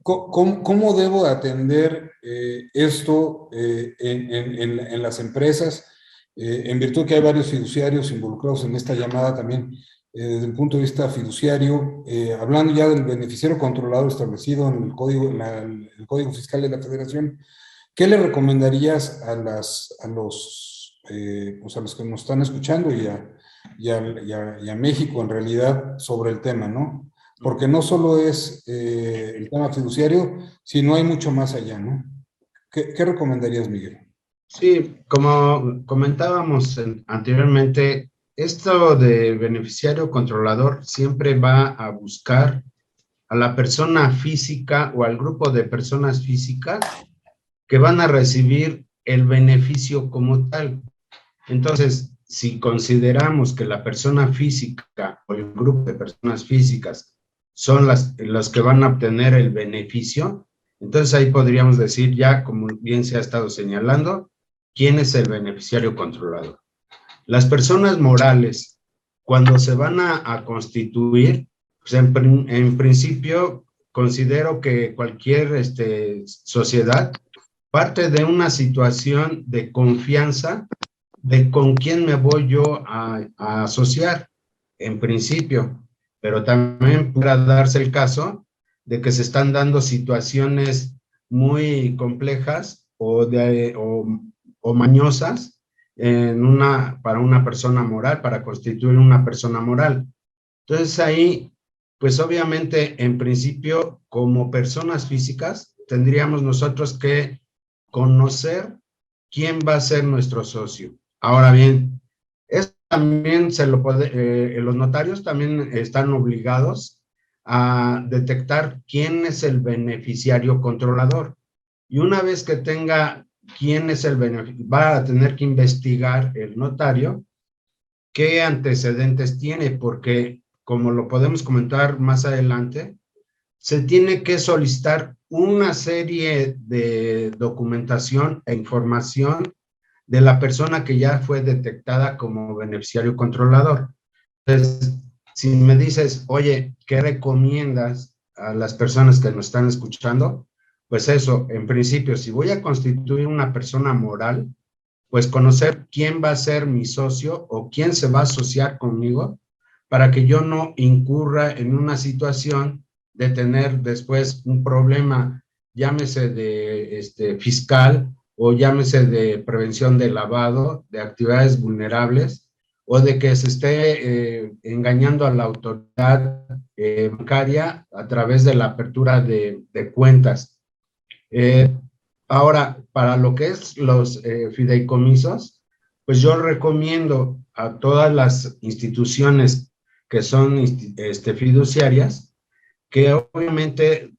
¿cómo debo atender esto en las empresas? En virtud que hay varios fiduciarios involucrados en esta llamada también, desde el punto de vista fiduciario, hablando ya del beneficiario controlador establecido en el Código Fiscal de la Federación, ¿qué le recomendarías a los que nos están escuchando y a México en realidad sobre el tema, ¿no? Porque no solo es el tema fiduciario, sino hay mucho más allá, ¿no? ¿Qué recomendarías, Miguel? Sí, como comentábamos anteriormente, esto de beneficiario controlador siempre va a buscar a la persona física o al grupo de personas físicas que van a recibir el beneficio como tal. Entonces, si consideramos que la persona física o el grupo de personas físicas son los que van a obtener el beneficio, entonces ahí podríamos decir ya, como bien se ha estado señalando, quién es el beneficiario controlador. Las personas morales, cuando se van a constituir, pues en principio considero que cualquier sociedad parte de una situación de confianza de con quién me voy yo a asociar, en principio, pero también podrá darse el caso de que se están dando situaciones muy complejas o mañosas para una persona moral, para constituir una persona moral. Entonces ahí, pues obviamente, en principio, como personas físicas, tendríamos nosotros que conocer quién va a ser nuestro socio. Ahora bien, eso también los notarios también están obligados a detectar quién es el beneficiario controlador. Y una vez que tenga quién es el beneficiario, va a tener que investigar el notario qué antecedentes tiene, porque como lo podemos comentar más adelante, se tiene que solicitar una serie de documentación e información de la persona que ya fue detectada como beneficiario controlador. Entonces, si me dices, oye, ¿qué recomiendas a las personas que nos están escuchando? Pues eso, en principio, si voy a constituir una persona moral, pues conocer quién va a ser mi socio o quién se va a asociar conmigo para que yo no incurra en una situación de tener después un problema, llámese de fiscal o llámese de prevención de lavado, de actividades vulnerables, o de que se esté engañando a la autoridad bancaria a través de la apertura de cuentas. Ahora, para lo que es los fideicomisos, pues yo recomiendo a todas las instituciones que son fiduciarias que obviamente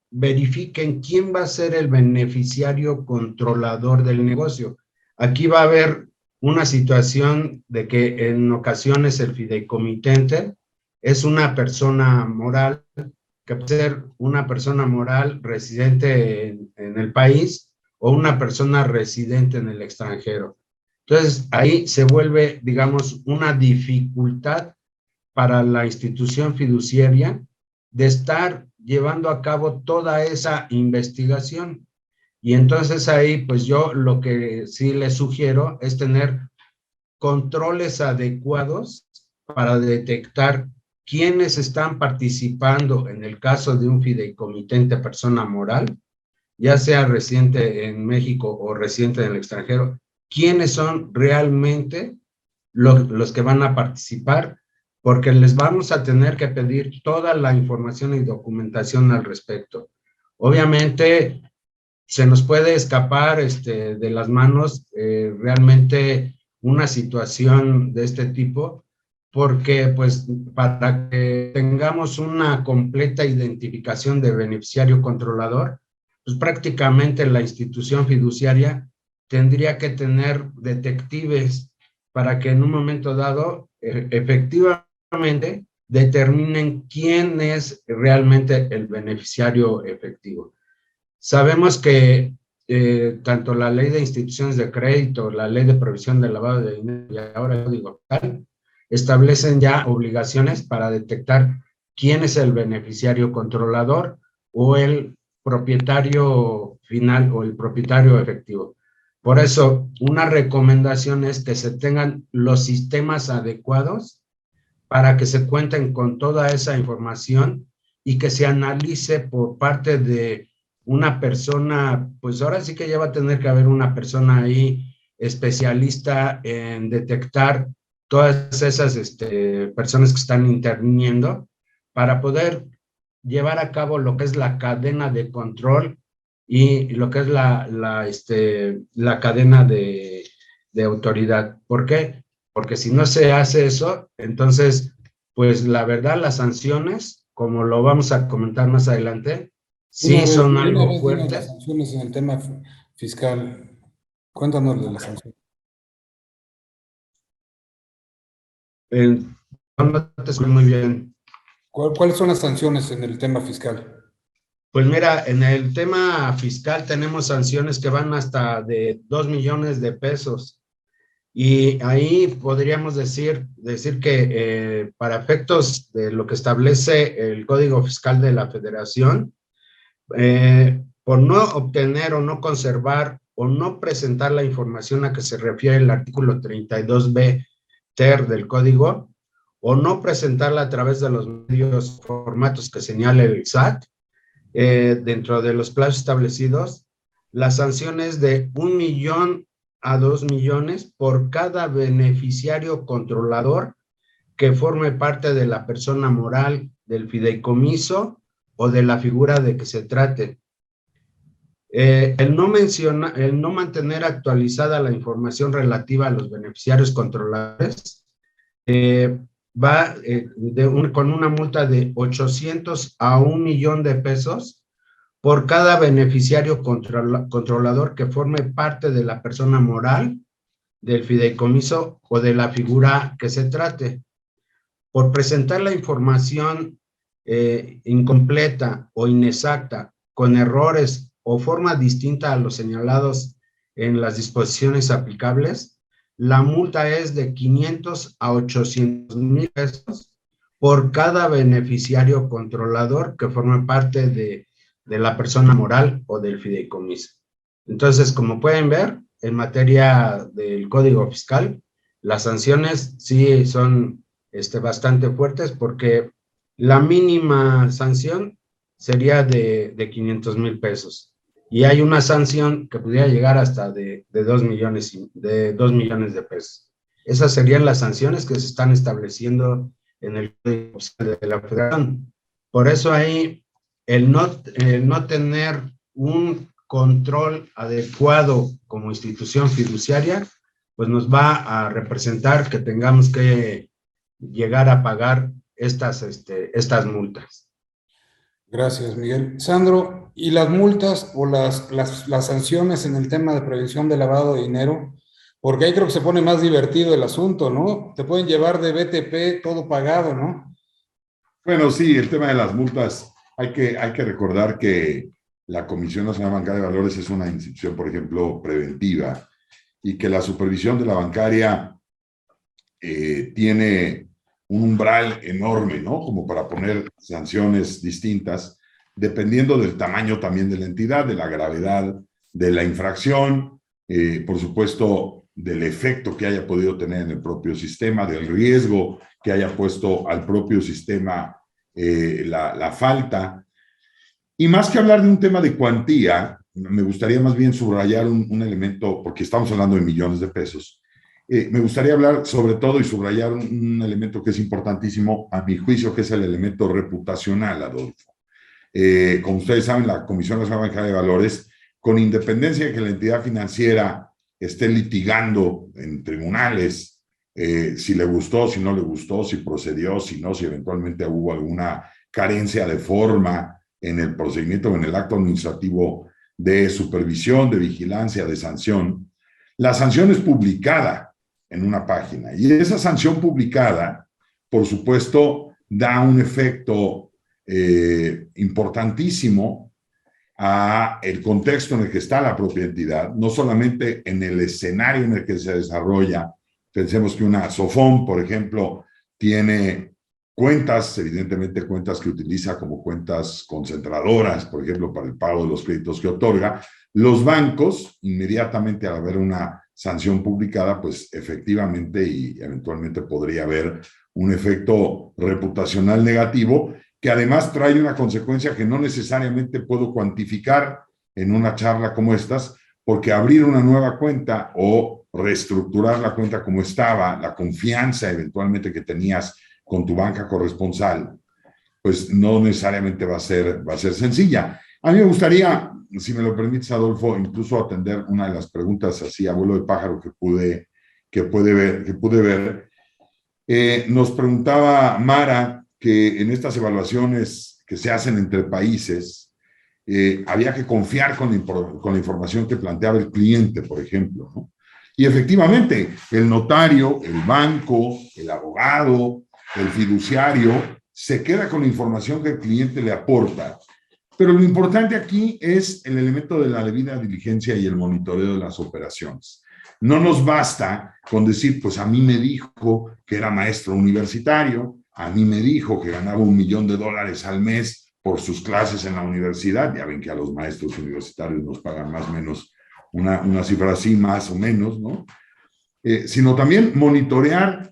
verifiquen quién va a ser el beneficiario controlador del negocio. Aquí va a haber una situación de que en ocasiones el fideicomitente es una persona moral, que puede ser una persona moral residente en el país o una persona residente en el extranjero. Entonces, ahí se vuelve, digamos, una dificultad para la institución fiduciaria de estar llevando a cabo toda esa investigación. Y entonces ahí, pues yo lo que sí les sugiero es tener controles adecuados para detectar quiénes están participando en el caso de un fideicomitente persona moral, ya sea residente en México o residente en el extranjero, quiénes son realmente los que van a participar, porque les vamos a tener que pedir toda la información y documentación al respecto. Obviamente, se nos puede escapar de las manos realmente una situación de este tipo, porque pues para que tengamos una completa identificación de beneficiario controlador, pues prácticamente la institución fiduciaria tendría que tener detectives para que en un momento dado efectivamente determinen quién es realmente el beneficiario efectivo. Sabemos que tanto la ley de instituciones de crédito, la ley de previsión del lavado de dinero y ahora el Código Fiscal establecen ya obligaciones para detectar quién es el beneficiario controlador o el propietario final o el propietario efectivo. Por eso, una recomendación es que se tengan los sistemas adecuados para que se cuenten con toda esa información y que se analice por parte de una persona, pues ahora sí que ya va a tener que haber una persona ahí especialista en detectar todas esas personas que están interviniendo para poder llevar a cabo lo que es la cadena de control y lo que es la cadena de autoridad. ¿Por qué? Porque si no se hace eso, entonces, pues la verdad, las sanciones, como lo vamos a comentar más adelante, sí son algo Dinos las fuertes. sanciones en el tema fiscal. Cuéntanos de las sanciones. Eh, no te escuché muy bien. ¿Cuáles son las sanciones en el tema fiscal? Pues mira, en el tema fiscal tenemos sanciones que van hasta de 2 millones de pesos. Y ahí podríamos decir que para efectos de lo que establece el Código Fiscal de la Federación, por no obtener o no conservar o no presentar la información a que se refiere el artículo 32b ter del código, o no presentarla a través de los medios formatos que señale el SAT, dentro de los plazos establecidos, la sanción es de 1 millón a 2 millones por cada beneficiario controlador que forme parte de la persona moral del fideicomiso o de la figura de que se trate. El no mantener actualizada la información relativa a los beneficiarios controladores va con una multa de 800 a 1 millón de pesos por cada beneficiario controlador que forme parte de la persona moral del fideicomiso o de la figura que se trate. Por presentar la información incompleta o inexacta, con errores o forma distinta a los señalados en las disposiciones aplicables, la multa es de 500 a 800,000 pesos por cada beneficiario controlador que forme parte de la persona moral o del fideicomiso. Entonces, como pueden ver, en materia del Código Fiscal, las sanciones sí son bastante fuertes, porque la mínima sanción sería de 500,000 pesos. Y hay una sanción que pudiera llegar hasta de 2 millones, de pesos. Esas serían las sanciones que se están estableciendo en el Código Fiscal de la Federación. Por eso ahí el no tener un control adecuado como institución fiduciaria, pues nos va a representar que tengamos que llegar a pagar estas multas. Gracias, Miguel. Sandro, ¿y las multas o las sanciones en el tema de prevención de lavado de dinero? Porque ahí creo que se pone más divertido el asunto, ¿no? Te pueden llevar de BTP todo pagado, ¿no? Bueno, sí, el tema de las multas, hay que recordar que la Comisión Nacional Bancaria de Valores es una institución, por ejemplo, preventiva, y que la supervisión de la bancaria tiene un umbral enorme, ¿no? Como para poner sanciones distintas, dependiendo del tamaño también de la entidad, de la gravedad de la infracción, por supuesto, del efecto que haya podido tener en el propio sistema, del riesgo que haya puesto al propio sistema la falta. Y más que hablar de un tema de cuantía, me gustaría más bien subrayar un elemento, porque estamos hablando de millones de pesos. Me gustaría hablar sobre todo y subrayar un elemento que es importantísimo a mi juicio, que es el elemento reputacional, Adolfo. Como ustedes saben, la Comisión Nacional Bancaria de Valores, con independencia de que la entidad financiera esté litigando en tribunales, si le gustó, si no le gustó, si procedió, si no, si eventualmente hubo alguna carencia de forma en el procedimiento o en el acto administrativo de supervisión, de vigilancia, de sanción, la sanción es publicada en una página. Y esa sanción publicada, por supuesto, da un efecto importantísimo a el contexto en el que está la propia entidad, no solamente en el escenario en el que se desarrolla. Pensemos que una SOFOM, por ejemplo, tiene cuentas, evidentemente cuentas que utiliza como cuentas concentradoras, por ejemplo, para el pago de los créditos que otorga. Los bancos, inmediatamente al haber una sanción publicada, pues efectivamente y eventualmente podría haber un efecto reputacional negativo, que además trae una consecuencia que no necesariamente puedo cuantificar en una charla como estas, porque abrir una nueva cuenta o reestructurar la cuenta como estaba, la confianza eventualmente que tenías con tu banca corresponsal, pues no necesariamente va a ser sencilla. A mí me gustaría, si me lo permites, Adolfo, incluso atender una de las preguntas así a vuelo de pájaro que pude ver. Nos preguntaba Mara que en estas evaluaciones que se hacen entre países, había que confiar con la información que planteaba el cliente, por ejemplo, ¿no? Y efectivamente, el notario, el banco, el abogado, el fiduciario, se queda con la información que el cliente le aporta. Pero lo importante aquí es el elemento de la debida diligencia y el monitoreo de las operaciones. No nos basta con decir, pues a mí me dijo que era maestro universitario, a mí me dijo que ganaba $1,000,000 al mes por sus clases en la universidad. Ya ven que a los maestros universitarios nos pagan más o menos una cifra así, más o menos, ¿no? Sino también monitorear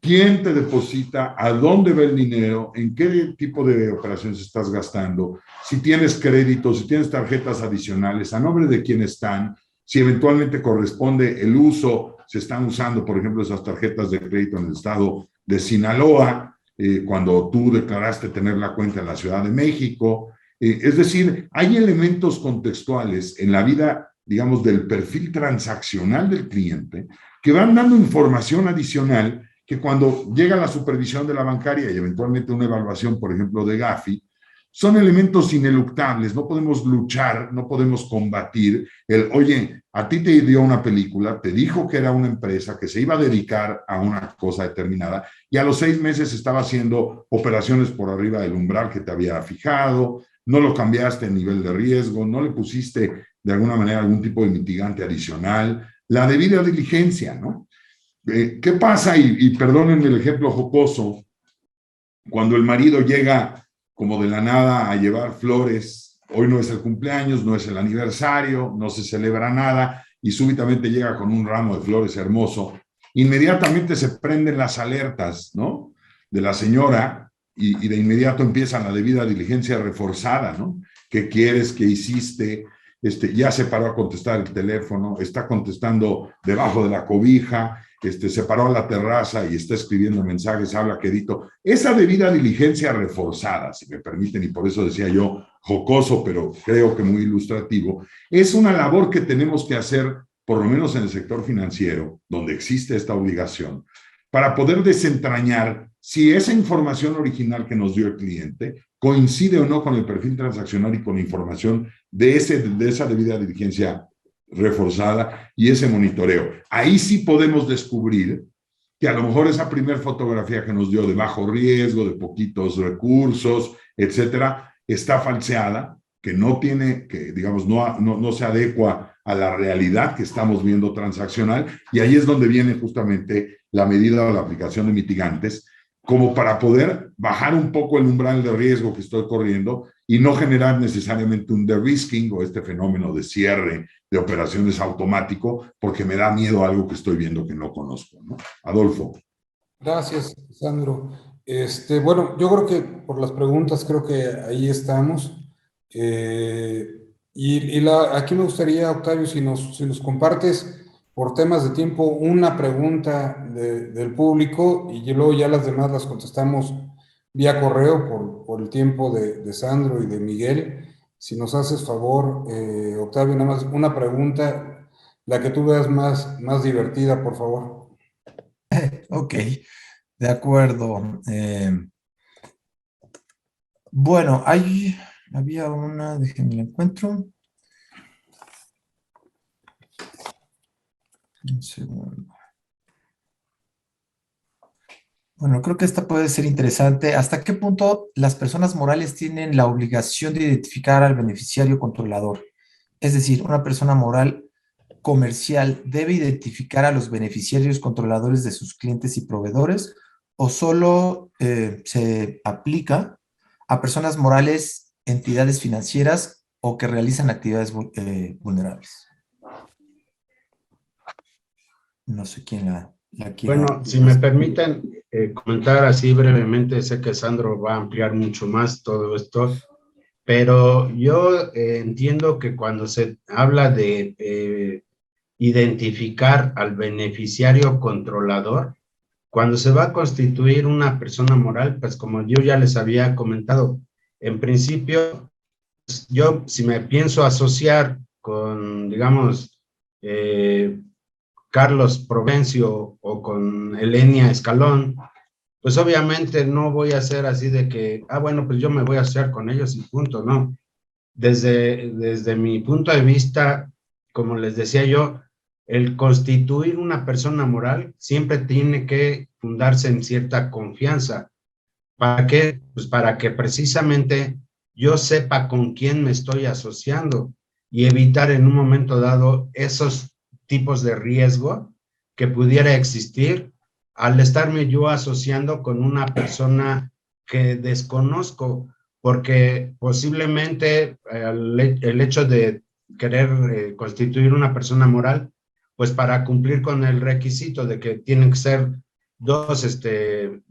quién te deposita, a dónde va el dinero, en qué tipo de operaciones estás gastando, si tienes créditos, si tienes tarjetas adicionales, a nombre de quién están, si eventualmente corresponde el uso, se están usando, por ejemplo, esas tarjetas de crédito en el estado de Sinaloa, cuando tú declaraste tener la cuenta en la Ciudad de México. Es decir, hay elementos contextuales en la vida, digamos, del perfil transaccional del cliente que van dando información adicional que cuando llega la supervisión de la bancaria y eventualmente una evaluación, por ejemplo, de Gafi, son elementos ineluctables. No podemos luchar, no podemos combatir el, oye, a ti te dio una película, te dijo que era una empresa que se iba a dedicar a una cosa determinada y a los 6 meses estaba haciendo operaciones por arriba del umbral que te había fijado, no lo cambiaste en nivel de riesgo, no le pusiste de alguna manera algún tipo de mitigante adicional, la debida diligencia, ¿no? ¿Qué pasa? Y perdónenme el ejemplo jocoso, cuando el marido llega como de la nada a llevar flores, hoy no es el cumpleaños, no es el aniversario, no se celebra nada, y súbitamente llega con un ramo de flores hermoso, inmediatamente se prenden las alertas, ¿no? De la señora, y de inmediato empieza la debida diligencia reforzada, ¿no? ¿Qué quieres? ¿Qué hiciste? Ya se paró a contestar el teléfono, está contestando debajo de la cobija, se paró a la terraza y está escribiendo mensajes, habla quedito. Esa debida diligencia reforzada, si me permiten, y por eso decía yo jocoso, pero creo que muy ilustrativo, es una labor que tenemos que hacer, por lo menos en el sector financiero, donde existe esta obligación, para poder desentrañar si esa información original que nos dio el cliente coincide o no con el perfil transaccional y con la información de esa debida diligencia reforzada y ese monitoreo. Ahí sí podemos descubrir que a lo mejor esa primera fotografía que nos dio de bajo riesgo, de poquitos recursos, etcétera, está falseada, que no tiene, que digamos no se adecua a la realidad que estamos viendo transaccional, y ahí es donde viene justamente la medida o la aplicación de mitigantes, como para poder bajar un poco el umbral de riesgo que estoy corriendo y no generar necesariamente un de-risking o este fenómeno de cierre de operaciones automático, porque me da miedo a algo que estoy viendo que no conozco, ¿no? Adolfo. Gracias, Sandro. Bueno, yo creo que por las preguntas, creo que ahí estamos. Aquí me gustaría, Octavio, si nos compartes por temas de tiempo una pregunta del público y luego ya las demás las contestamos vía correo por el tiempo de Sandro y de Miguel. Si nos haces favor, Octavio, nada más una pregunta, la que tú veas más divertida, por favor. Ok, de acuerdo. Bueno, había una, déjenme la encuentro. Un segundo. Bueno, creo que esta puede ser interesante. ¿Hasta qué punto las personas morales tienen la obligación de identificar al beneficiario controlador? Es decir, una persona moral comercial debe identificar a los beneficiarios controladores de sus clientes y proveedores, o solo se aplica a personas morales, entidades financieras o que realizan actividades vulnerables. No sé quién la quiere. Bueno, si me permiten comentar así brevemente, sé que Sandro va a ampliar mucho más todo esto, pero yo entiendo que cuando se habla de identificar al beneficiario controlador, cuando se va a constituir una persona moral, pues como yo ya les había comentado, en principio, yo si me pienso asociar con, digamos, Carlos Provencio o con Elenia Escalón, pues obviamente no voy a hacer así de que, bueno, pues yo me voy a asociar con ellos y punto, no. Desde mi punto de vista, como les decía yo, el constituir una persona moral siempre tiene que fundarse en cierta confianza. ¿Para qué? Pues para que precisamente yo sepa con quién me estoy asociando y evitar en un momento dado esos tipos de riesgo que pudiera existir al estarme yo asociando con una persona que desconozco, porque posiblemente el hecho de querer constituir una persona moral, pues para cumplir con el requisito de que tienen que ser dos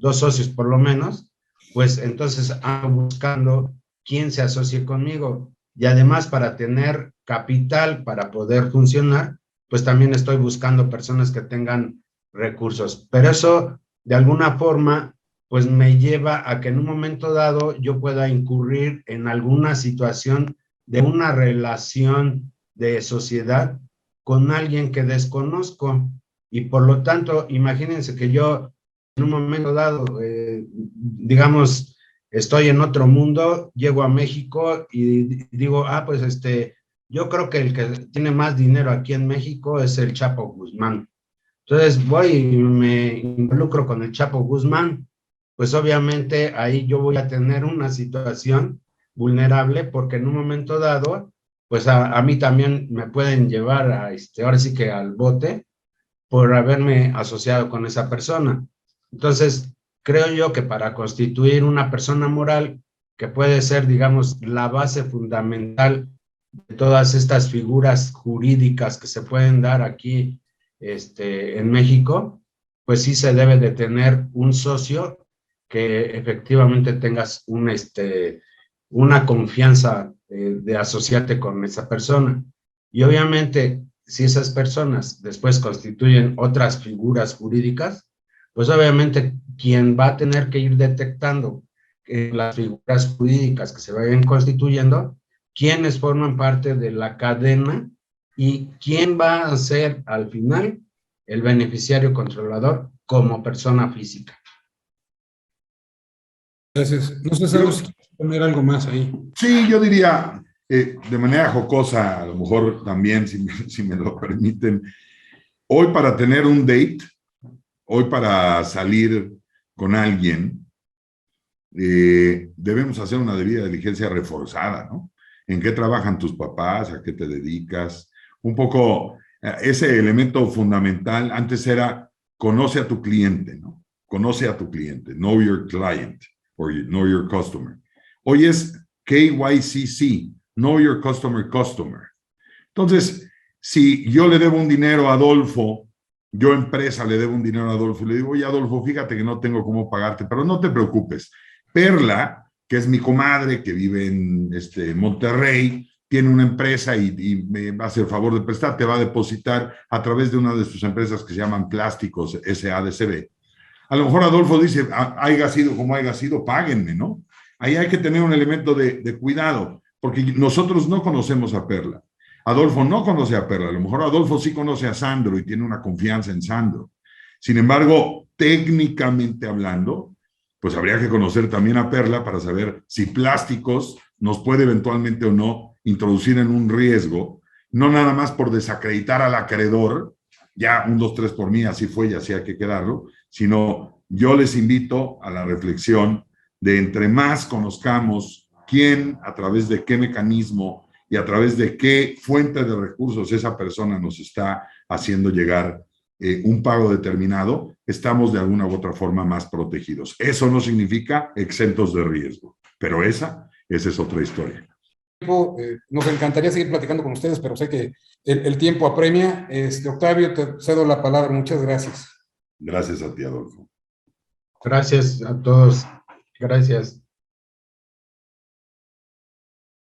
socios por lo menos, pues entonces ando buscando quién se asocie conmigo. Y además para tener capital para poder funcionar, pues también estoy buscando personas que tengan recursos. Pero eso, de alguna forma, pues me lleva a que en un momento dado yo pueda incurrir en alguna situación de una relación de sociedad con alguien que desconozco. Y por lo tanto, imagínense que yo en un momento dado, digamos, estoy en otro mundo, llego a México y digo, pues yo creo que el que tiene más dinero aquí en México es el Chapo Guzmán. Entonces voy y me involucro con el Chapo Guzmán, pues obviamente ahí yo voy a tener una situación vulnerable porque en un momento dado, pues a mí también me pueden llevar ahora sí que al bote por haberme asociado con esa persona. Entonces, creo yo que para constituir una persona moral, que puede ser, digamos, la base fundamental de todas estas figuras jurídicas que se pueden dar aquí en México, pues sí se debe de tener un socio que efectivamente tengas una confianza de asociarte con esa persona. Y obviamente, si esas personas después constituyen otras figuras jurídicas, pues obviamente quien va a tener que ir detectando las figuras jurídicas que se vayan constituyendo, quiénes forman parte de la cadena y quién va a ser al final el beneficiario controlador como persona física. Gracias. No sé, Sandro, si quieres poner algo más ahí. Sí, yo diría, de manera jocosa, a lo mejor también, si me lo permiten, hoy para tener un date, hoy para salir con alguien, debemos hacer una debida diligencia reforzada, ¿no? ¿En qué trabajan tus papás? ¿A qué te dedicas? Un poco ese elemento fundamental antes era conoce a tu cliente, ¿no? Conoce a tu cliente, know your client or know your customer. Hoy es KYCC, know your customer. Entonces, si yo le debo un dinero a Adolfo, yo empresa le debo un dinero a Adolfo y le digo, oye Adolfo, fíjate que no tengo cómo pagarte, pero no te preocupes. Perla, que es mi comadre, que vive en Monterrey, tiene una empresa y me va a hacer favor de prestar, te va a depositar a través de una de sus empresas que se llaman Plásticos SADCB. A lo mejor Adolfo dice, haya sido como haya sido, páguenme, ¿no? Ahí hay que tener un elemento de cuidado, porque nosotros no conocemos a Perla. Adolfo no conoce a Perla, a lo mejor Adolfo sí conoce a Sandro y tiene una confianza en Sandro. Sin embargo, técnicamente hablando, pues habría que conocer también a Perla para saber si Plásticos nos puede eventualmente o no introducir en un riesgo, no nada más por desacreditar al acreedor, ya 1, 2, 3 por mí, así fue y así hay que quedarlo, sino yo les invito a la reflexión de entre más conozcamos quién, a través de qué mecanismo y a través de qué fuente de recursos esa persona nos está haciendo llegar un pago determinado, estamos de alguna u otra forma más protegidos. Eso no significa exentos de riesgo, pero esa es otra historia. Nos encantaría seguir platicando con ustedes, pero sé que el tiempo apremia. Octavio, te cedo la palabra. Muchas gracias. Gracias a ti, Adolfo. Gracias a todos. Gracias.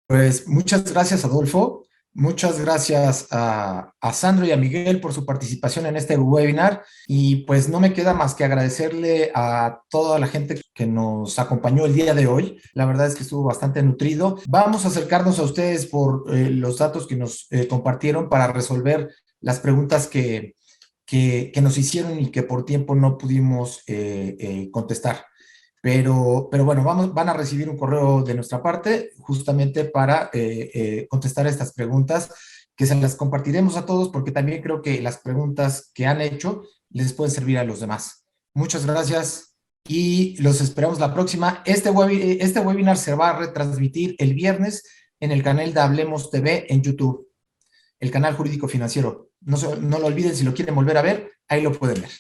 Pues muchas gracias, Adolfo. Muchas gracias a Sandro y a Miguel por su participación en este webinar y pues no me queda más que agradecerle a toda la gente que nos acompañó el día de hoy. La verdad es que estuvo bastante nutrido. Vamos a acercarnos a ustedes por los datos que nos compartieron para resolver las preguntas que nos hicieron y que por tiempo no pudimos contestar. Pero bueno, van a recibir un correo de nuestra parte justamente para contestar estas preguntas que se las compartiremos a todos porque también creo que las preguntas que han hecho les pueden servir a los demás. Muchas gracias y los esperamos la próxima. Este webinar se va a retransmitir el viernes en el canal de Hablemos TV en YouTube, el canal jurídico financiero. No lo olviden, si lo quieren volver a ver, ahí lo pueden ver.